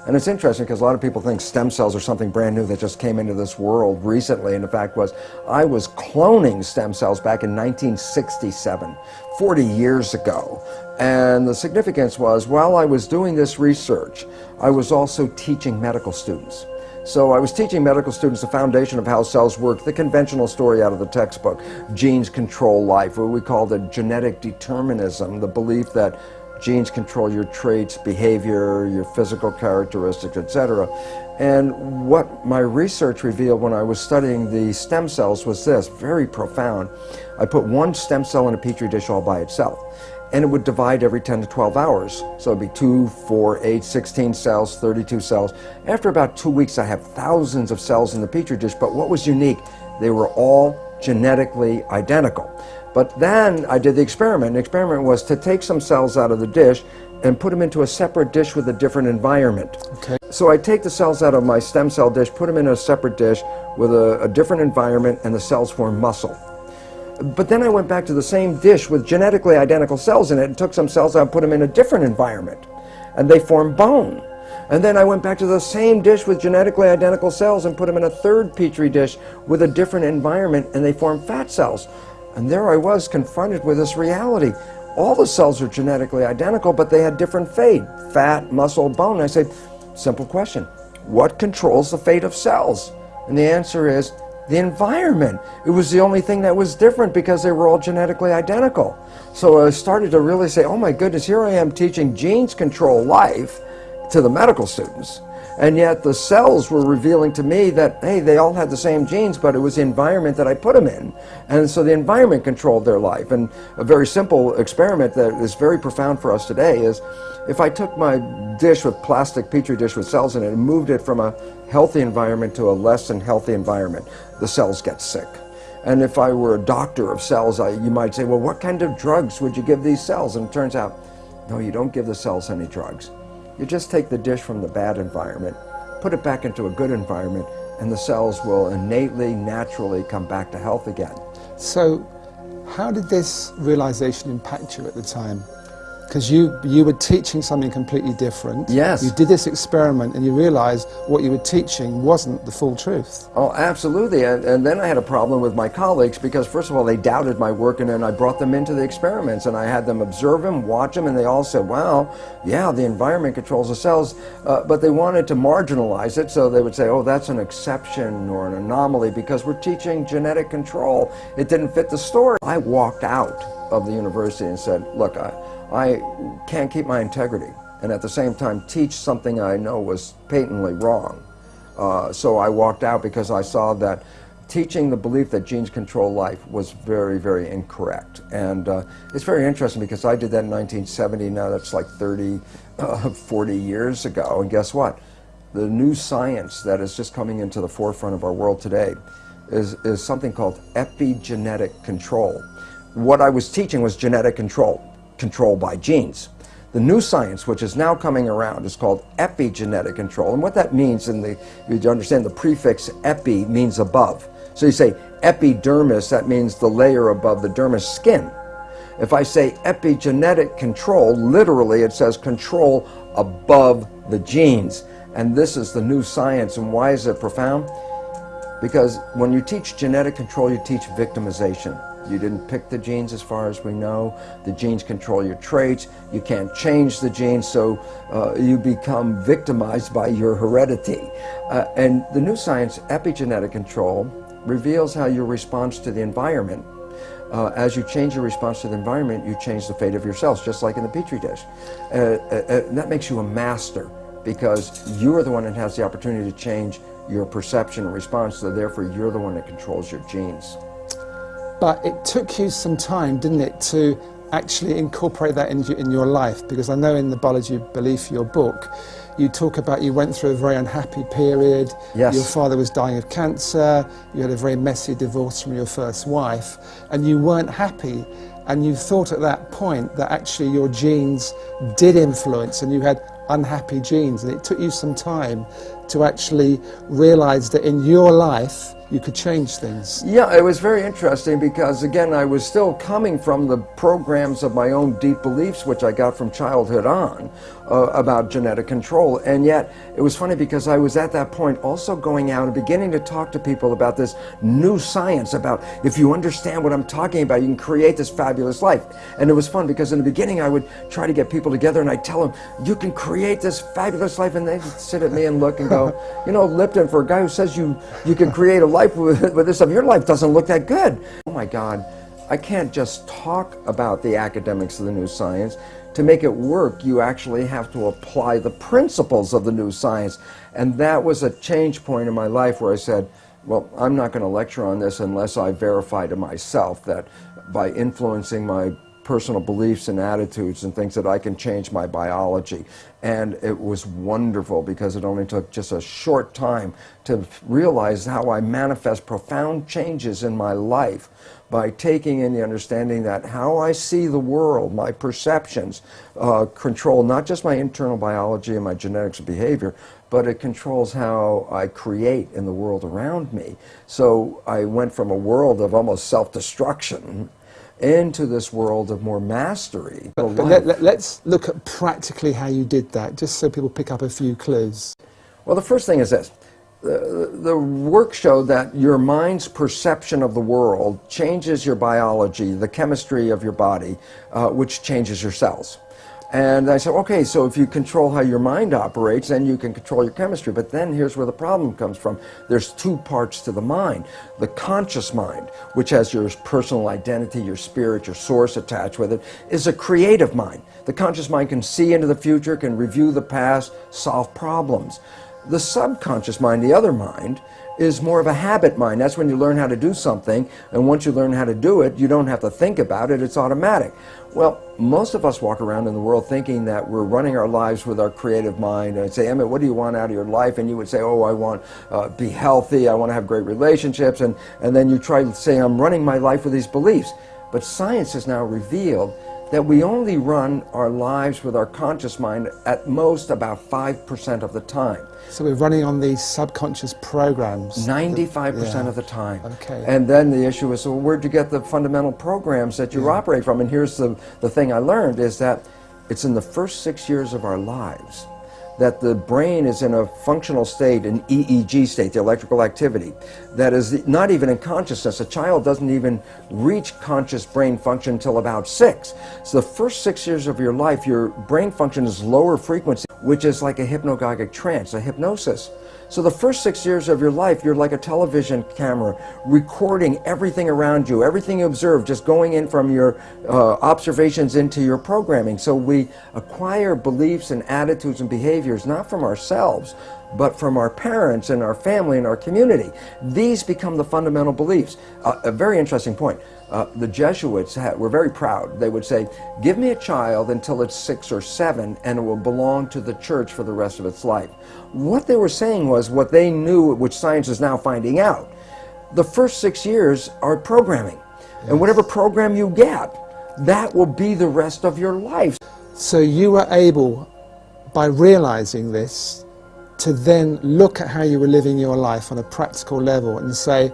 And it's interesting because a lot of people think stem cells are something brand new that just came into this world recently, and the fact was I was cloning stem cells back in 1967, 40 years ago. And the significance was, while I was doing this research, I was also teaching medical students. So I was teaching medical students the foundation of how cells work, the conventional story out of the textbook. Genes control life, what we call the genetic determinism, the belief that genes control your traits, behavior, your physical characteristics, etc. And what my research revealed when I was studying the stem cells was this, very profound. I put one stem cell in a petri dish all by itself, and it would divide every 10 to 12 hours. So it'd be 2, 4, 8, 16 cells, 32 cells. After about 2 weeks, I have thousands of cells in the petri dish, but what was unique, they were all genetically identical. But then I did the experiment. The experiment was to take some cells out of the dish and put them into a separate dish with a different environment. Okay. So I take the cells out of my stem cell dish, put them in a separate dish with a different environment, and the cells form muscle. But then I went back to the same dish with genetically identical cells in it and took some cells out and put them in a different environment, and they formed bone. And then I went back to the same dish with genetically identical cells and put them in a third petri dish with a different environment, and they formed fat cells. And there I was confronted with this reality. All the cells are genetically identical, but they had different fate: fat, muscle, bone. And I said, simple question, what controls the fate of cells? And the answer is the environment. It was the only thing that was different because they were all genetically identical. So I started to really say, oh my goodness, here I am teaching genes control life to the medical students. And yet the cells were revealing to me that, hey, they all had the same genes, but it was the environment that I put them in. And so the environment controlled their life. And a very simple experiment that is very profound for us today is, if I took my dish with plastic petri dish with cells in it and moved it from a healthy environment to a less than healthy environment, the cells get sick. And if I were a doctor of cells, you might say, well, what kind of drugs would you give these cells? And it turns out, no, you don't give the cells any drugs. You just take the dish from the bad environment, put it back into a good environment, and the cells will innately, naturally come back to health again. So how did this realization impact you at the time? Because you were teaching something completely different. Yes. You did this experiment and you realized what you were teaching wasn't the full truth. Oh, absolutely. And then I had a problem with my colleagues because, first of all, they doubted my work, and then I brought them into the experiments and I had them observe them, watch them, and they all said, wow, yeah, the environment controls the cells. But they wanted to marginalize it, so they would say, oh, that's an exception or an anomaly because we're teaching genetic control. It didn't fit the story. I walked out of the university and said, look, I can't keep my integrity and at the same time teach something I know was patently wrong. So I walked out because I saw that teaching the belief that genes control life was very, very incorrect. And it's very interesting because I did that in 1970, now that's like 40 years ago, and guess what? The new science that is just coming into the forefront of our world today is something called epigenetic control. What I was teaching was genetic control by genes. The new science, which is now coming around, is called epigenetic control. And what that means, you understand the prefix epi means above. So you say epidermis, that means the layer above the dermis, skin. If I say epigenetic control, literally it says control above the genes. And this is the new science. And why is it profound? Because when you teach genetic control, you teach victimization. You didn't pick the genes as far as we know. The genes control your traits. You can't change the genes, so you become victimized by your heredity. And the new science, epigenetic control, reveals how your response to the environment, as you change your response to the environment, you change the fate of your cells, just like in the Petri dish. That makes you a master because you're the one that has the opportunity to change your perception and response, so therefore you're the one that controls your genes. But it took you some time, didn't it, to actually incorporate that in your life? Because I know in the Biology of Belief, your book, you talk about you went through a very unhappy period. Yes. Your father was dying of cancer. You had a very messy divorce from your first wife, and you weren't happy. And you thought at that point that actually your genes did influence, and you had unhappy genes. And it took you some time to actually realize that in your life you could change things. Yeah, it was very interesting because, again, I was still coming from the programs of my own deep beliefs, which I got from childhood on. about genetic control. And yet it was funny because I was at that point also going out and beginning to talk to people about this new science, about if you understand what I'm talking about, you can create this fabulous life. And it was fun because in the beginning I would try to get people together and I'd tell them, you can create this fabulous life, and they'd sit at me and look and go, you know, Lipton, for a guy who says you can create a life with this stuff, your life doesn't look that good. Oh my God, I can't just talk about the academics of the new science. To make it work, you actually have to apply the principles of the new science. And that was a change point in my life where I said, well, I'm not going to lecture on this unless I verify to myself that by influencing my personal beliefs and attitudes and things that I can change my biology. And it was wonderful because it only took just a short time to realize how I manifest profound changes in my life by taking in the understanding that how I see the world, my perceptions, control not just my internal biology and my genetics and behavior, but it controls how I create in the world around me. So I went from a world of almost self-destruction into this world of more mastery. But let's look at practically how you did that, just so people pick up a few clues. Well, the first thing is this. The work showed that your mind's perception of the world changes your biology, the chemistry of your body, which changes your cells. And I said, okay, so if you control how your mind operates, then you can control your chemistry. But then here's where the problem comes from. There's two parts to the mind. The conscious mind, which has your personal identity, your spirit, your source attached with it, is a creative mind. The conscious mind can see into the future, can review the past, solve problems. The subconscious mind, the other mind, is more of a habit mind. That's when you learn how to do something, and once you learn how to do it, you don't have to think about it, it's automatic. Well, most of us walk around in the world thinking that we're running our lives with our creative mind. And I'd say, Emmett, what do you want out of your life? And you would say, oh, I want to be healthy, I want to have great relationships, and then you try to say, I'm running my life with these beliefs. But science has now revealed that we only run our lives with our conscious mind at most about 5% of the time. So we're running on these subconscious programs. 95% of the time. Okay. And then the issue is, well, where'd you get the fundamental programs that you operate from? And here's the thing I learned is that it's in the first 6 years of our lives that the brain is in a functional state, an EEG state, the electrical activity, that is not even in consciousness. A child doesn't even reach conscious brain function until about 6. So the first 6 years of your life, your brain function is lower frequency, which is like a hypnagogic trance, a hypnosis. So the first 6 years of your life, you're like a television camera, recording everything around you, everything you observe, just going in from your observations into your programming. So we acquire beliefs and attitudes and behaviors, not from ourselves, but from our parents and our family and our community. These become the fundamental beliefs. A very interesting point. The Jesuits were very proud. They would say, give me a child until it's 6 or 7 and it will belong to the church for the rest of its life. What they were saying was what they knew, which science is now finding out. The first 6 years are programming. Yes. And whatever program you get, that will be the rest of your life. So you were able, by realizing this, to then look at how you were living your life on a practical level and say,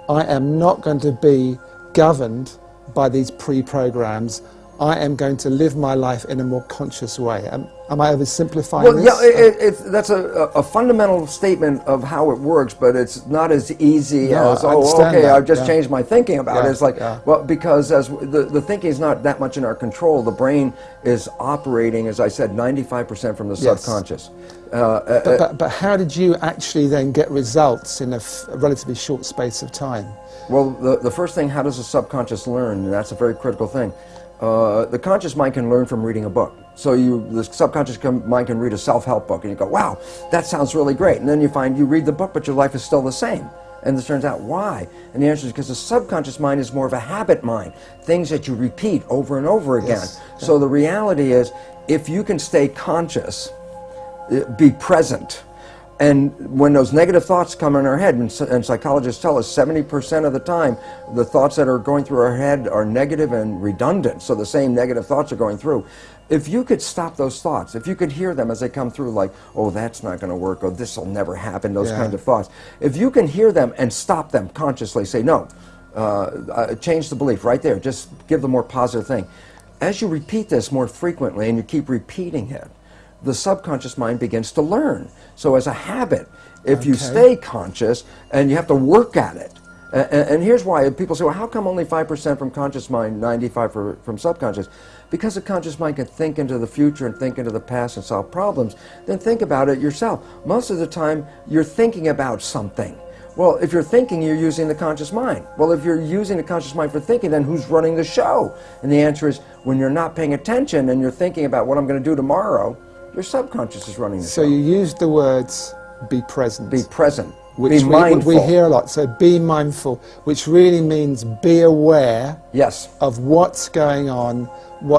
I am not going to be governed by these pre-programs. I am going to live my life in a more conscious way. Am I oversimplifying this? Yeah, that's a fundamental statement of how it works, but it's not as easy as, oh, okay, I've just changed my thinking about it. It's like, well, because as the thinking is not that much in our control. The brain is operating, as I said, 95% from the subconscious. But how did you actually then get results in a relatively short space of time? Well, the first thing, how does the subconscious learn? And that's a very critical thing. The conscious mind can learn from reading a book. So the subconscious mind can read a self-help book and you go, wow, that sounds really great. And then you find you read the book, but your life is still the same. And it turns out, why? And the answer is because the subconscious mind is more of a habit mind, things that you repeat over and over again. Yes. So the reality is, if you can stay conscious, be present, and when those negative thoughts come in our head, and psychologists tell us 70% of the time, the thoughts that are going through our head are negative and redundant, so the same negative thoughts are going through. If you could stop those thoughts, if you could hear them as they come through, like, oh, that's not going to work, or this will never happen, those kinds of thoughts. If you can hear them and stop them consciously, say, no, change the belief right there, just give the more positive thing. As you repeat this more frequently and you keep repeating it, the subconscious mind begins to learn. So as a habit, if you Okay. stay conscious, and you have to work at it. And here's why. People say, well, how come only 5% from conscious mind, 95% from subconscious? Because the conscious mind can think into the future and think into the past and solve problems. Then think about it yourself. Most of the time, you're thinking about something. Well, if you're thinking, you're using the conscious mind. Well, if you're using the conscious mind for thinking, then who's running the show? And the answer is, when you're not paying attention and you're thinking about what I'm going to do tomorrow, your subconscious is running the show. So you used the words, be present. Be present. Which Be mindful. we hear a lot. So be mindful, which really means be aware Yes. of what's going on.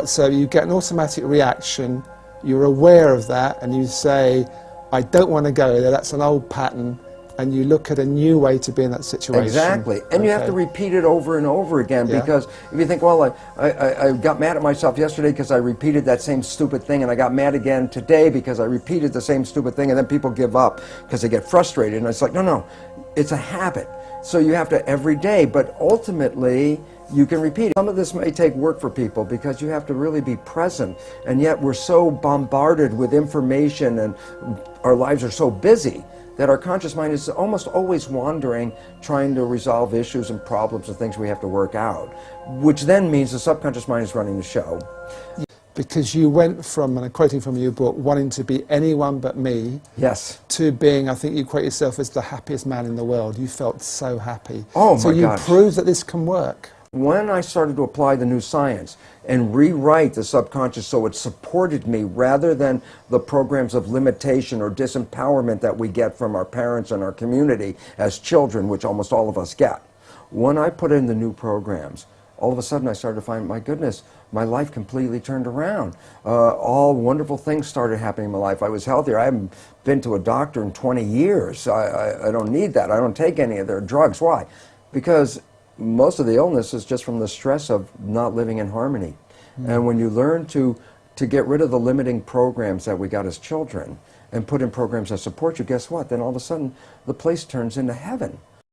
So you get an automatic reaction, you're aware of that, and you say, I don't want to go there, that's an old pattern, and you look at a new way to be in that situation. Exactly. And you have to repeat it over and over again, Yeah. because if you think, well, I got mad at myself yesterday because I repeated that same stupid thing, and I got mad again today because I repeated the same stupid thing, and then people give up because they get frustrated. And it's like, no, it's a habit. So you have to every day, but ultimately you can repeat it. Some of this may take work for people because you have to really be present, and yet we're so bombarded with information and our lives are so busy that our conscious mind is almost always wandering, trying to resolve issues and problems and things we have to work out, which then means the subconscious mind is running the show. Because you went from, and I'm quoting from your book, wanting to be anyone but me, Yes. to being, I think you quote yourself as the happiest man in the world. You felt so happy. Oh so my you gosh. proved that this can work. When I started to apply the new science and rewrite the subconscious so it supported me rather than the programs of limitation or disempowerment that we get from our parents and our community as children, which almost all of us get. When I put in the new programs, all of a sudden I started to find, my goodness, my life completely turned around. All wonderful things started happening in my life. I was healthier. I haven't been to a doctor in 20 years. I don't need that. I don't take any of their drugs. Why? Because most of the illness is just from the stress of not living in harmony. And when you learn to get rid of the limiting programs that we got as children and put in programs that support you, guess what? Then all of a sudden the place turns into heaven.